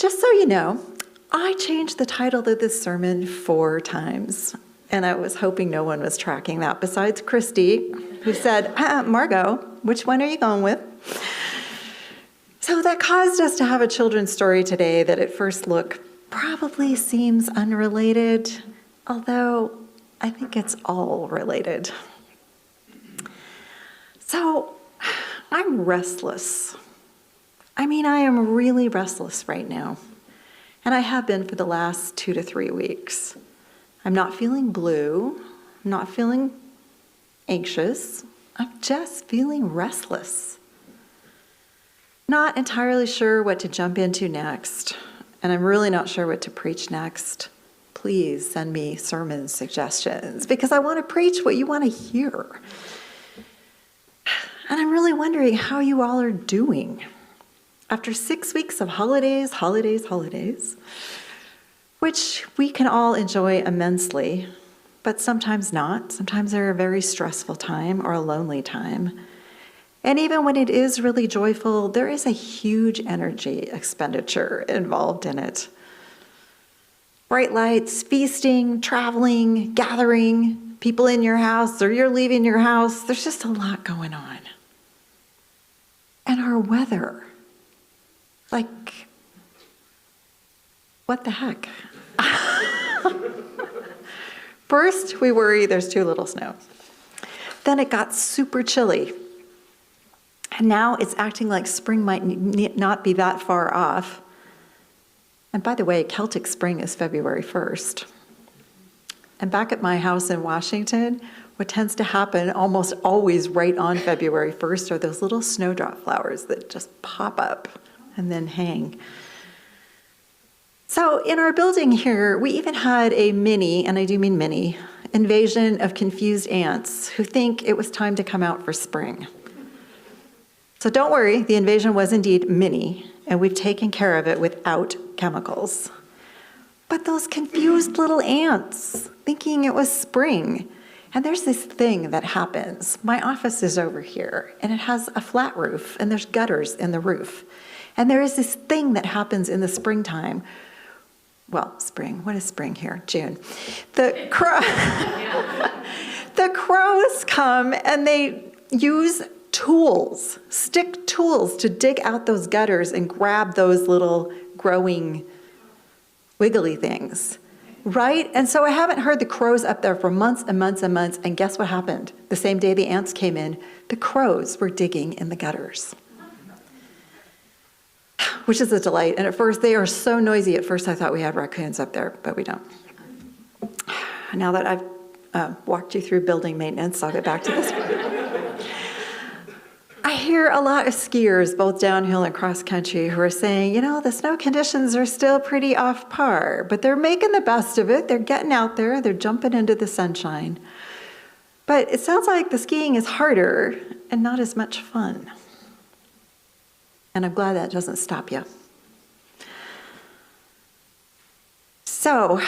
Just so you know, I changed the title of this sermon 4 times, and I was hoping no one was tracking that besides Christy, who said, Margo, which one are you going with? So that caused us to have a children's story today that at first look probably seems unrelated, although I think it's all related. So I'm restless. I am really restless right now. And I have been for the last 2 to 3 weeks. I'm not feeling blue. I'm not feeling anxious. I'm just feeling restless. Not entirely sure what to jump into next. And I'm really not sure what to preach next. Please send me sermon suggestions because I want to preach what you want to hear. And I'm really wondering how you all are doing. After 6 weeks of holidays, which we can all enjoy immensely, but sometimes not. Sometimes they're a very stressful time or a lonely time. And even when it is really joyful, there is a huge energy expenditure involved in it. Bright lights, feasting, traveling, gathering, people in your house or you're leaving your house. There's just a lot going on. And our weather. What the heck? First, we worry there's too little snow. Then it got super chilly. And now it's acting like spring might not be that far off. And by the way, Celtic spring is February 1st. And back at my house in Washington, what tends to happen almost always right on February 1st are those little snowdrop flowers that just pop up and then hang. So in our building here, we even had a mini, and I do mean mini, invasion of confused ants who think it was time to come out for spring. So don't worry, the invasion was indeed mini, and we've taken care of it without chemicals. But those confused little ants thinking it was spring. And there's this thing that happens. My office is over here, and it has a flat roof, and there's gutters in the roof. And there is this thing that happens in the springtime. Well, spring, what is spring here? June. The crows come and they use tools, stick tools to dig out those gutters and grab those little growing wiggly things, right? And so I haven't heard the crows up there for months and months and months, and guess what happened? The same day the ants came in, the crows were digging in the gutters. Which is a delight. And at first, they are so noisy. At first, I thought we had raccoons up there, but we don't. Now that I've walked you through building maintenance, I'll get back to this one. I hear a lot of skiers, both downhill and cross country, who are saying, the snow conditions are still pretty off par, but they're making the best of it. They're getting out there. They're jumping into the sunshine. But it sounds like the skiing is harder and not as much fun. And I'm glad that doesn't stop you. So,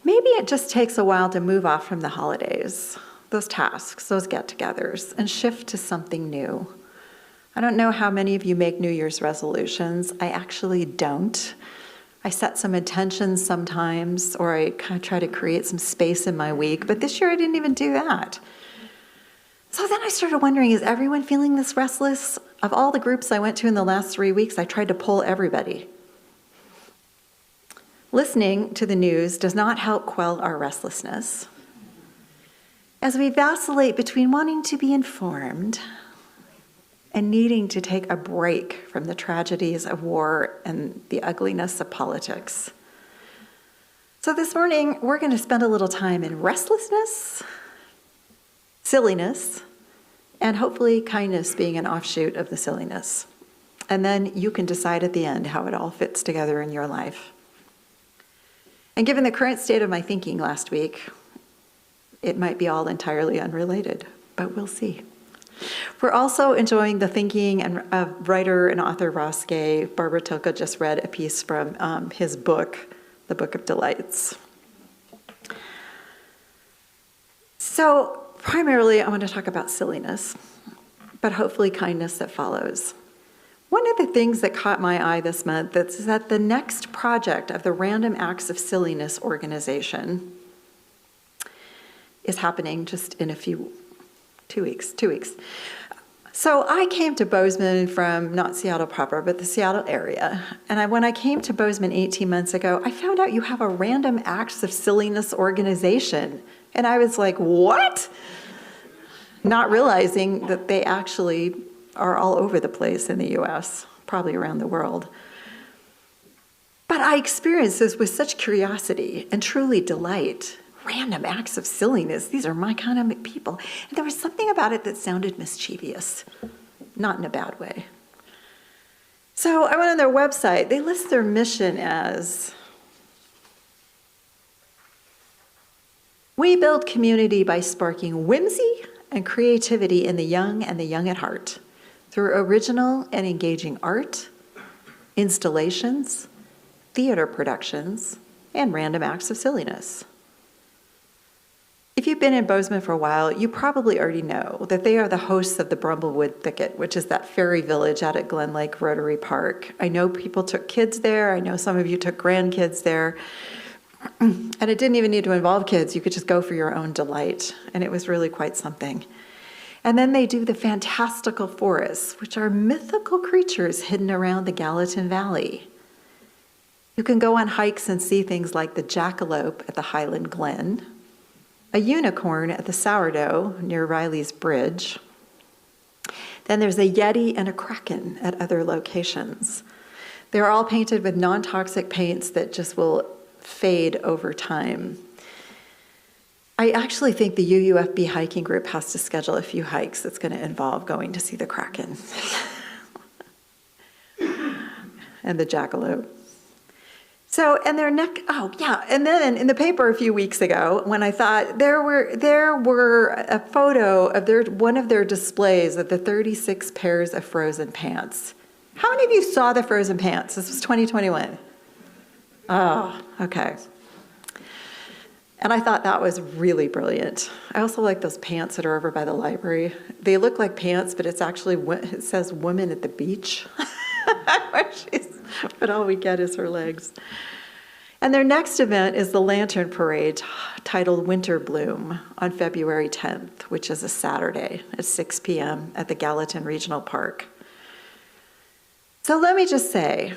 maybe it just takes a while to move off from the holidays, those tasks, those get-togethers, and shift to something new. I don't know how many of you make New Year's resolutions. I actually don't. I set some intentions sometimes, or I kind of try to create some space in my week, but this year I didn't even do that. So then I started wondering, is everyone feeling this restless? Of all the groups I went to in the last 3 weeks, I tried to poll everybody. Listening to the news does not help quell our restlessness. As we vacillate between wanting to be informed and needing to take a break from the tragedies of war and the ugliness of politics. So this morning, we're going to spend a little time in restlessness, silliness, and hopefully kindness being an offshoot of the silliness. And then you can decide at the end how it all fits together in your life. And given the current state of my thinking last week, it might be all entirely unrelated, but we'll see. We're also enjoying the thinking of writer and author Ross Gay. Barbara Tilka just read a piece from his book, The Book of Delights. So primarily, I want to talk about silliness, but hopefully kindness that follows. One of the things that caught my eye this month is that the next project of the Random Acts of Silliness organization is happening just in 2 weeks. So I came to Bozeman from not Seattle proper, but the Seattle area. And when I came to Bozeman 18 months ago, I found out you have a Random Acts of Silliness organization. And I was like, what? Not realizing that they actually are all over the place in the US, probably around the world. But I experienced this with such curiosity and truly delight. Random acts of silliness, these are my kind of people. And there was something about it that sounded mischievous, not in a bad way. So I went on their website. They list their mission as, we build community by sparking whimsy and creativity in the young and the young at heart through original and engaging art, installations, theater productions, and random acts of silliness. If you've been in Bozeman for a while, you probably already know that they are the hosts of the Brumblewood Thicket, which is that fairy village out at Glen Lake Rotary Park. I know people took kids there. I know some of you took grandkids there. And it didn't even need to involve kids. You could just go for your own delight. And it was really quite something. And then they do the fantastical forests, which are mythical creatures hidden around the Gallatin Valley. You can go on hikes and see things like the jackalope at the Highland Glen, a unicorn at the Sourdough near Riley's Bridge. Then there's a yeti and a kraken at other locations. They're all painted with non-toxic paints that just will fade over time. I actually think the UUFB hiking group has to schedule a few hikes that's going to involve going to see the kraken and the jackalope. So, and their neck, and then in the paper a few weeks ago, when I thought there were a photo of one of their displays of the 36 pairs of frozen pants. How many of you saw the frozen pants? This was 2021. Oh, okay. And I thought that was really brilliant. I also like those pants that are over by the library. They look like pants, but it says woman at the beach. But all we get is her legs. And their next event is the Lantern Parade, titled Winter Bloom, on February 10th, which is a Saturday at 6 p.m. at the Gallatin Regional Park. So let me just say,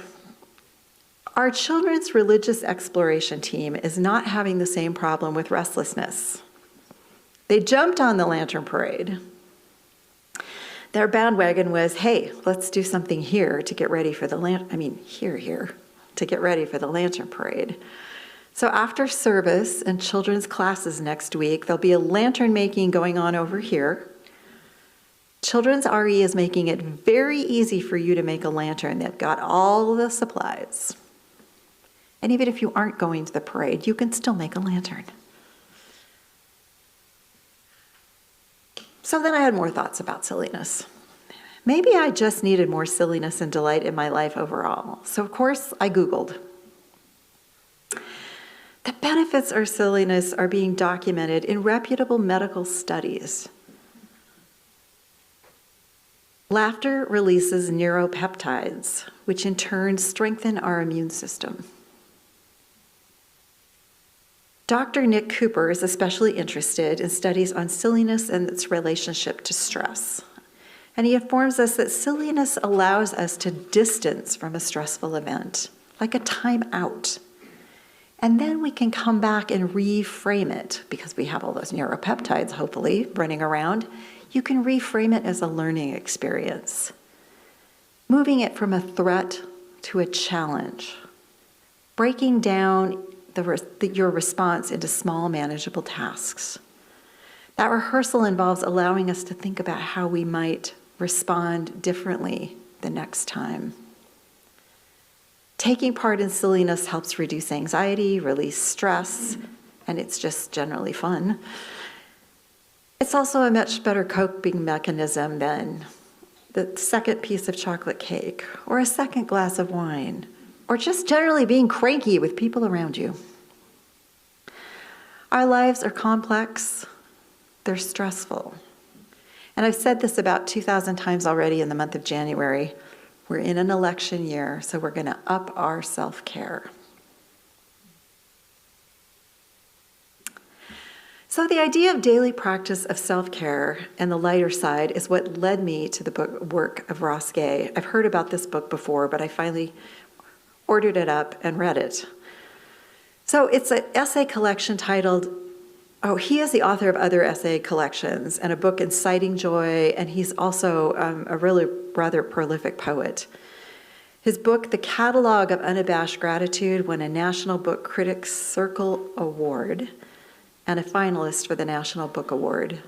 our children's religious exploration team is not having the same problem with restlessness. They jumped on the Lantern Parade. Their bandwagon was, hey, let's do something here to get ready for the to get ready for the Lantern Parade. So after service and children's classes next week, there'll be a lantern making going on over here. Children's RE is making it very easy for you to make a lantern. They've got all the supplies. And even if you aren't going to the parade, you can still make a lantern. So then I had more thoughts about silliness. Maybe I just needed more silliness and delight in my life overall. So of course I Googled. The benefits of silliness are being documented in reputable medical studies. Laughter releases neuropeptides, which in turn strengthen our immune system. Dr. Nick Cooper is especially interested in studies on silliness and its relationship to stress. And he informs us that silliness allows us to distance from a stressful event, like a time out. And then we can come back and reframe it, because we have all those neuropeptides, hopefully, running around. You can reframe it as a learning experience, moving it from a threat to a challenge, breaking down your response into small, manageable tasks. That rehearsal involves allowing us to think about how we might respond differently the next time. Taking part in silliness helps reduce anxiety, release stress, and it's just generally fun. It's also a much better coping mechanism than the second piece of chocolate cake, or a second glass of wine, or just generally being cranky with people around you. Our lives are complex, they're stressful. And I've said this about 2,000 times already in the month of January. We're in an election year, so we're going to up our self-care. So the idea of daily practice of self-care and the lighter side is what led me to the work of Ross Gay. I've heard about this book before, but I finally ordered it up and read it. So it's an essay collection titled, he is the author of other essay collections and a book inciting joy, and he's also a really rather prolific poet. His book, The Catalog of Unabashed Gratitude, won a National Book Critics Circle Award and a finalist for the National Book Award.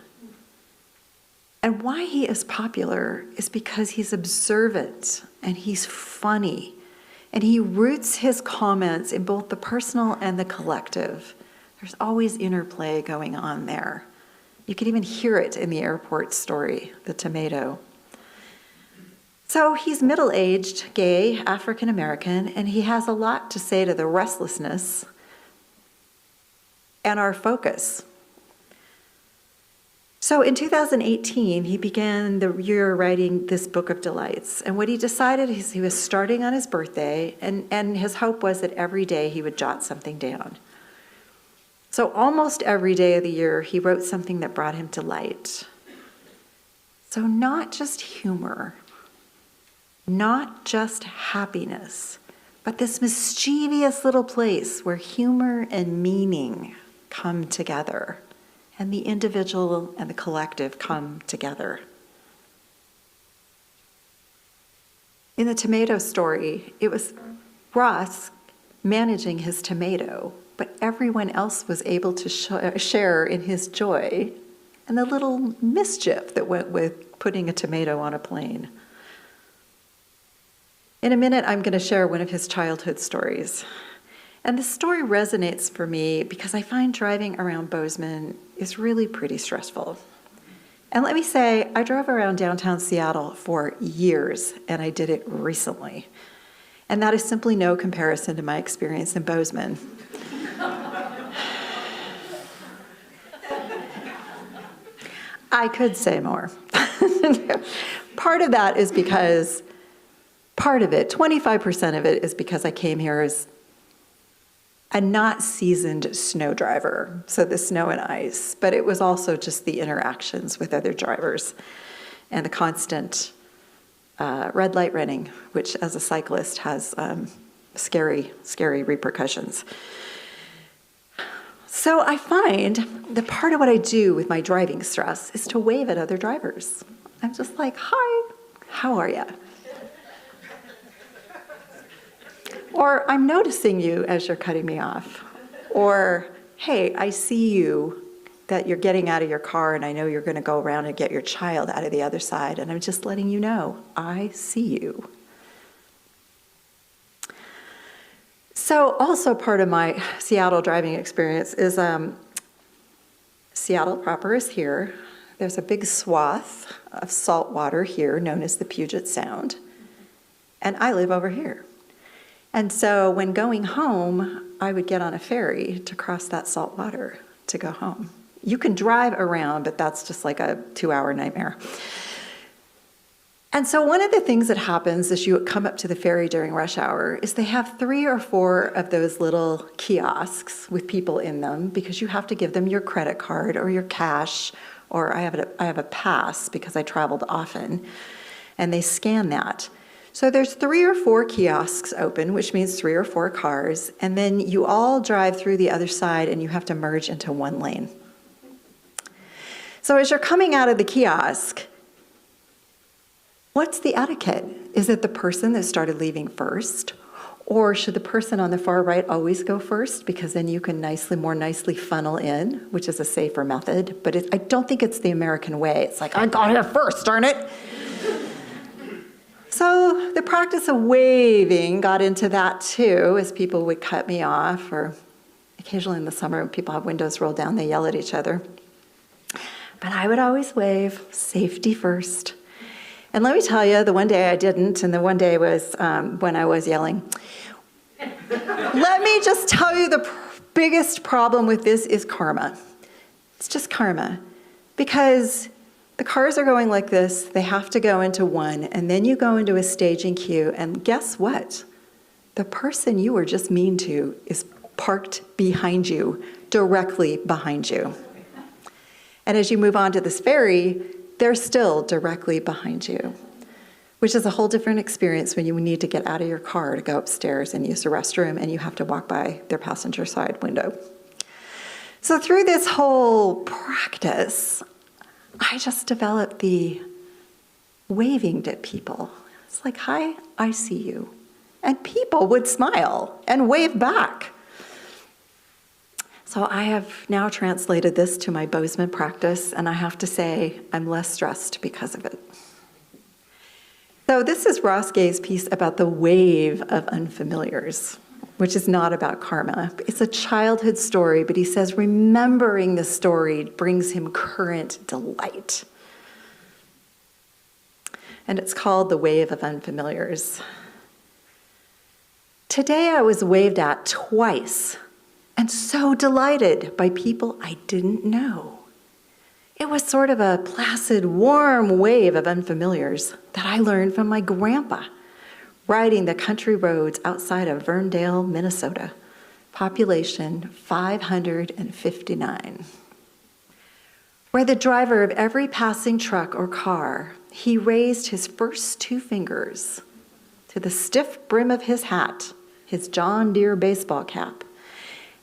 And why he is popular is because he's observant and he's funny, and he roots his comments in both the personal and the collective. There's always interplay going on there. You can even hear it in the airport story, The Tomato. So he's middle-aged, gay, African-American, and he has a lot to say to the restlessness and our focus. So in 2018, he began the year writing this Book of Delights. And what he decided is he was starting on his birthday, and his hope was that every day he would jot something down. So almost every day of the year, he wrote something that brought him delight. So not just humor, not just happiness, but this mischievous little place where humor and meaning come together, and the individual and the collective come together. In the tomato story, it was Ross managing his tomato, but everyone else was able to share in his joy and the little mischief that went with putting a tomato on a plane. In a minute, I'm going to share one of his childhood stories. And this story resonates for me because I find driving around Bozeman is really pretty stressful. And let me say, I drove around downtown Seattle for years, and I did it recently. And that is simply no comparison to my experience in Bozeman. I could say more. Part of that is because, 25% of it is because I came here as a not seasoned snow driver, so the snow and ice, but it was also just the interactions with other drivers and the constant red light running, which as a cyclist has scary repercussions. So I find that part of what I do with my driving stress is to wave at other drivers. I'm just like, hi, how are you? Or I'm noticing you as you're cutting me off. Or, hey, I see you that you're getting out of your car and I know you're going to go around and get your child out of the other side, and I'm just letting you know, I see you. So also part of my Seattle driving experience is Seattle proper is here. There's a big swath of salt water here known as the Puget Sound, and I live over here. And so when going home, I would get on a ferry to cross that salt water to go home. You can drive around, but that's just like a 2-hour nightmare. And so one of the things that happens as you come up to the ferry during rush hour is they have 3 or 4 of those little kiosks with people in them because you have to give them your credit card or your cash, or I have a pass because I traveled often, and they scan that. So there's 3 or 4 kiosks open, which means 3 or 4 cars, and then you all drive through the other side and you have to merge into one lane. So as you're coming out of the kiosk, what's the etiquette? Is it the person that started leaving first? Or should the person on the far right always go first? Because then you can more nicely funnel in, which is a safer method. But I don't think it's the American way. It's like, I got here first, darn it. So the practice of waving got into that too, as people would cut me off, or occasionally in the summer when people have windows rolled down, they yell at each other. But I would always wave, safety first. And let me tell you, the one day I didn't, and the one day was when I was yelling. Let me just tell you, the biggest problem with this is karma. It's just karma. Because The cars are going like this. They have to go into one, and then you go into a staging queue, and guess what? The person you were just mean to is parked behind you, directly behind you. And as you move on to this ferry, they're still directly behind you, which is a whole different experience when you need to get out of your car to go upstairs and use the restroom, and you have to walk by their passenger side window. So through this whole practice, I just developed the waving at people. It's like, hi, I see you. And people would smile and wave back. So I have now translated this to my Bozeman practice, and I have to say I'm less stressed because of it. So this is Ross Gay's piece about the wave of unfamiliars, which is not about karma. It's a childhood story, but he says remembering the story brings him current delight. And it's called The Wave of Unfamiliars. Today I was waved at twice, and so delighted by people I didn't know. It was sort of a placid, warm wave of unfamiliars that I learned from my grandpa, riding the country roads outside of Verndale, Minnesota, population 559. Where the driver of every passing truck or car, he raised his first two fingers to the stiff brim of his hat, his John Deere baseball cap,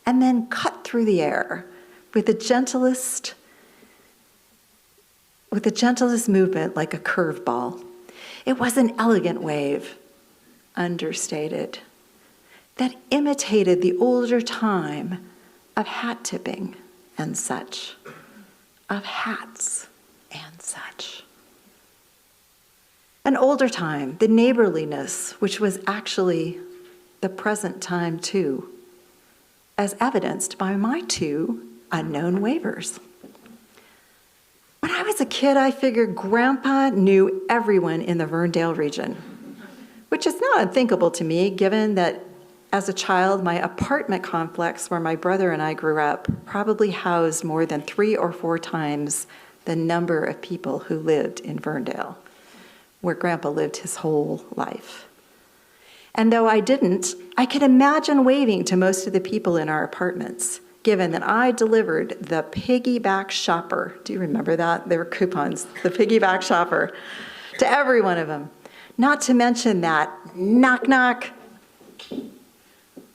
and then cut through the air with the gentlest movement like a curveball. It was an elegant wave, understated, that imitated the older time of hat tipping and such, of hats and such. An older time, the neighborliness, which was actually the present time too, as evidenced by my two unknown wavers. When I was a kid, I figured Grandpa knew everyone in the Verndale region, which is not unthinkable to me, given that as a child, my apartment complex where my brother and I grew up probably housed more than 3 or 4 times the number of people who lived in Verndale, where Grandpa lived his whole life. And though I didn't, I could imagine waving to most of the people in our apartments, given that I delivered the piggyback shopper. Do you remember that? There were coupons, the piggyback shopper, to every one of them. Not to mention that knock, knock,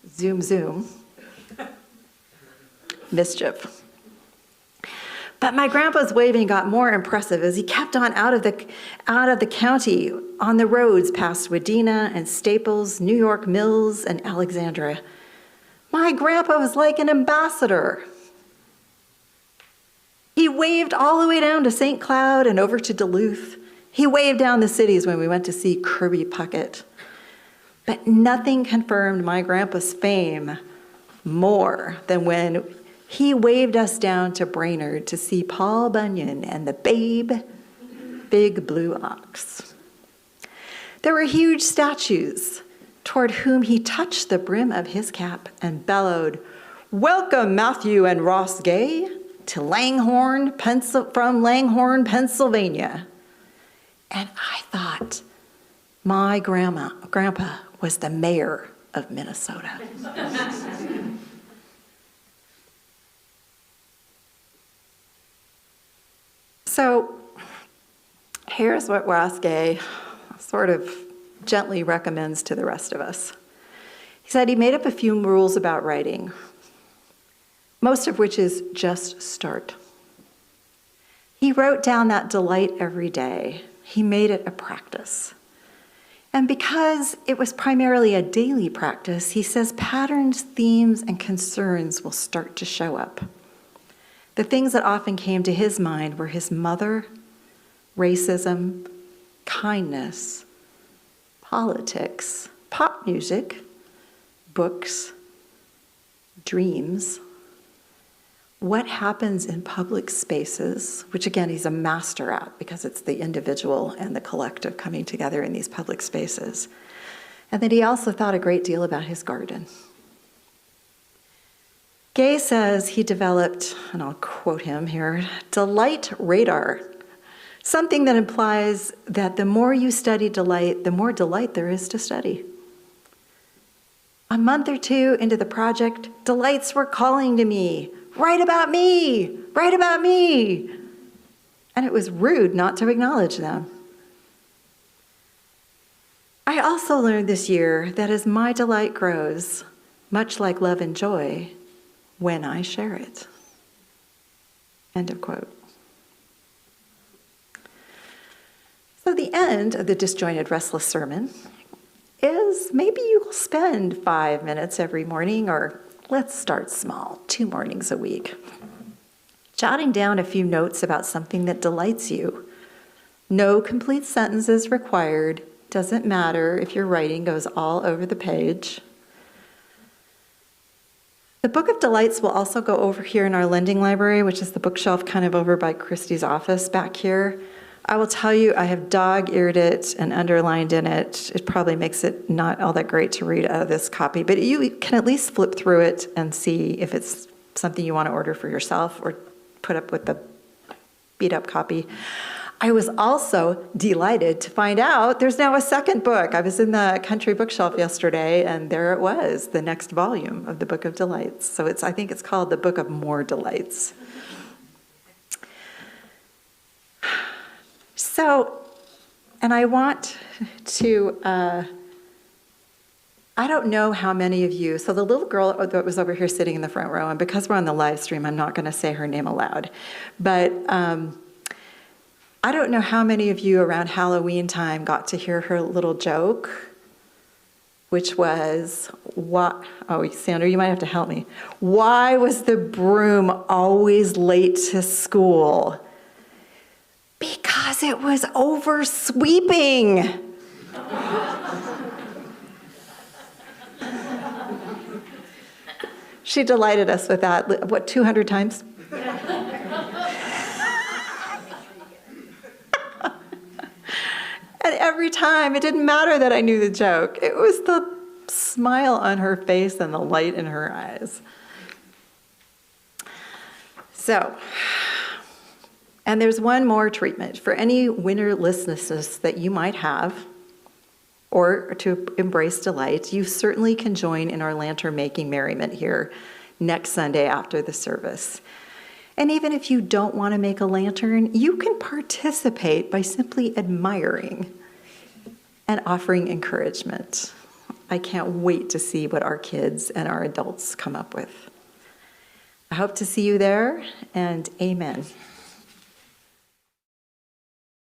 zoom, zoom, mischief. But my grandpa's waving got more impressive as he kept on out of the county on the roads past Wadena and Staples, New York Mills, and Alexandria. My grandpa was like an ambassador. He waved all the way down to St. Cloud and over to Duluth. He waved down the cities when we went to see Kirby Puckett. But nothing confirmed my grandpa's fame more than when he waved us down to Brainerd to see Paul Bunyan and the Babe, Big Blue Ox. There were huge statues toward whom he touched the brim of his cap and bellowed, "Welcome, Matthew and Ross Gay, to from Langhorne, Pennsylvania." And I thought my grandpa was the mayor of Minnesota. So here's what Ross Gay sort of gently recommends to the rest of us. He said he made up a few rules about writing, most of which is just start. He wrote down that delight every day. He made it a practice. And because it was primarily a daily practice, he says patterns, themes, and concerns will start to show up. The things that often came to his mind were his mother, racism, kindness, politics, pop music, books, dreams, what happens in public spaces, which again he's a master at because it's the individual and the collective coming together in these public spaces. And then he also thought a great deal about his garden. Gay says he developed, and I'll quote him here, delight radar, something that implies that the more you study delight, the more delight there is to study. A month or two into the project, delights were calling to me, write about me, write about me. And it was rude not to acknowledge them. I also learned this year that as my delight grows, much like love and joy, when I share it. End of quote. So the end of the disjointed, restless sermon is maybe you'll spend 5 minutes every morning, or let's start small, 2 mornings a week, jotting down a few notes about something that delights you. No complete sentences required. Doesn't matter if your writing goes all over the page. The Book of Delights will also go over here in our lending library, which is the bookshelf kind of over by Christy's office back here. I will tell you, I have dog-eared it and underlined in it. It probably makes it not all that great to read out of this copy, but you can at least flip through it and see if it's something you want to order for yourself or put up with the beat-up copy. I was also delighted to find out there's now a second book. I was in the country bookshelf yesterday, and there it was, the next volume of the Book of Delights. So I think it's called the Book of More Delights. So, and I want to, I don't know how many of you, so the little girl that was over here sitting in the front row, and because we're on the live stream, I'm not going to say her name aloud, but I don't know how many of you around Halloween time got to hear her little joke, which was, Sandra, you might have to help me. Why was the broom always late to school? Because it was over sweeping. She delighted us with that, 200 times? And every time, it didn't matter that I knew the joke. It was the smile on her face and the light in her eyes. So, and there's one more treatment. For any winnerlessness that you might have, or to embrace delight, you certainly can join in our lantern making merriment here next Sunday after the service. And even if you don't want to make a lantern, you can participate by simply admiring and offering encouragement. I can't wait to see what our kids and our adults come up with. I hope to see you there, and amen.